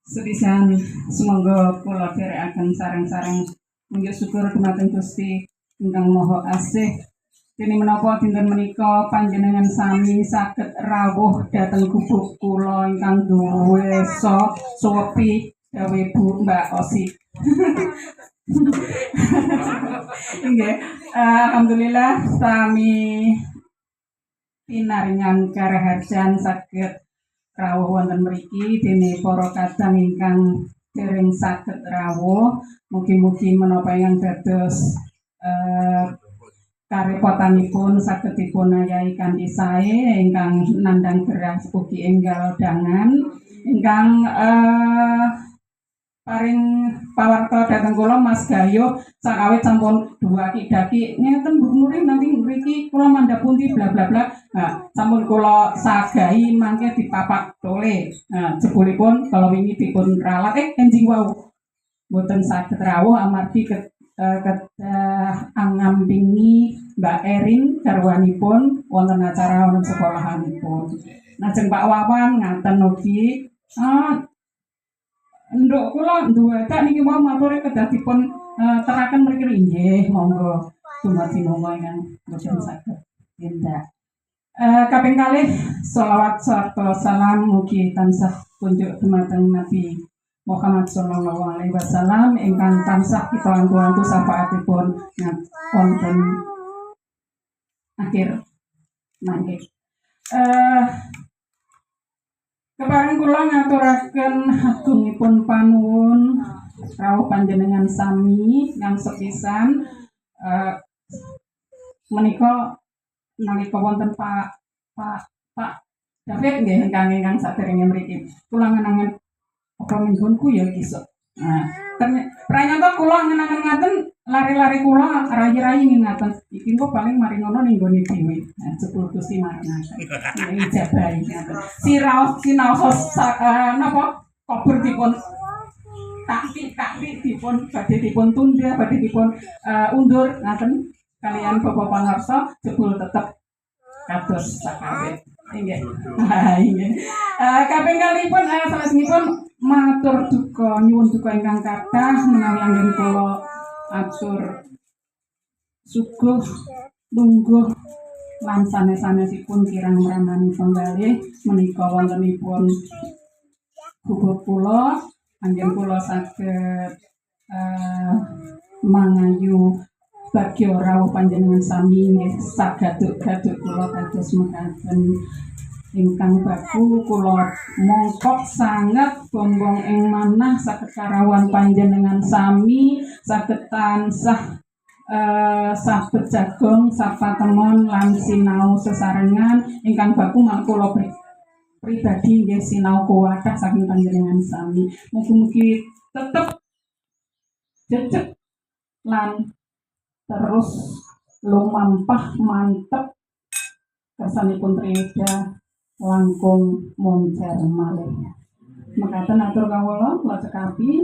Sepisan semoga kula dherekaken sareng-sareng munjuk syukur dumateng Gusti ingkang Maha Asih. Dene menapa dinten menika panjenengan sami saged rawuh dhateng gubuk kula ingkang duwe suwepi dawuh Bu Mbak Osi. Nggih, alhamdulillah sami pinaringan karaharjan saged rawuh wonten mriki dene para kadang ingkang dereng saged rawuh. Mugi-mugi menapa ingkang dados karepotanipun saged dipun ayahi kanthi sae, ingkang nandhang gerah ugi enggal dangan ingkang paring pawarta dhateng kula Mas Gayo sakawit sampun daki ngeten Bu Nuri nanti mriki kula mandhap pundi bla bla bla. Nah, sampun kula sagahi mangke dipapak tole. Nah, jebulipun kala wingi dipun ralat enjing wau mboten saged rawuh amargi kedah angampingi Mbak Erin garwanipun wonten acara wonten sekolahanipun. Lajeng Pak Wawan ngaten ugi nduk kula nduwedak niki mau matur kedah dipun teraken mriki nggih monggo dumadi monggo ingkang boten saged tindak. Kaping kalih sholawat sarta salam mugi tansah kunjuk dumateng Nabi Muhammad sallallahu alaihi wasallam ingkang tansah kita antu-antu syafaatipun wonten akhir mangke. Kepareng kula ngaturaken agungipun panuwun rawuh panjenengan sami yang sepisan menika nalika wonten Pak David nggih ingkang saderenge mriki kula ngenangan apa minggonku ya kisah. Nah, ternyata kula ngenangan ngaten lari-lari kula rayi-rayi ngaten iki kok paling mari ngono ning gone dhewe. Nah, jebul Gusti maringaken. Ini jabahi ngaten. Sinaos napa kubur dipun taktik dipun badhe dipun tunda, badhe dipun undur ngaten kalian Bapak pangarsa jebul tetep kados sakawit. Nggih. Nggih. Kaping kalipun salajengipun matur duka nyuwun duka ingkang kathah menawi anggen kula atur suguh lungguh lan sanes-sanesipun kirang ramani penggalih menika wontenipun gubuk kula anggen kula saged mangayu bagya rawuh panjenengan sami nggih sagaduk-gaduk kula kados mekaten ingkang baku kula mongkok sanget bombong ing manah saged karawan panjenengan sami saged tansah sabet jagong sapatemon lan sinau sesarengan ingkang baku kula pribadi nggih sinau kuwathah saking panjenengan sami. Mugi-mugi tetep jejeg lan terus lumampah mantep kersanipun Trida langkung moncer malih. Mekaten atur kawula kula cekapi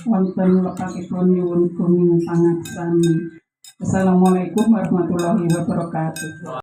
wonten lepatipun nyuwun gunging pangaksami. Assalamualaikum warahmatullahi wabarakatuh.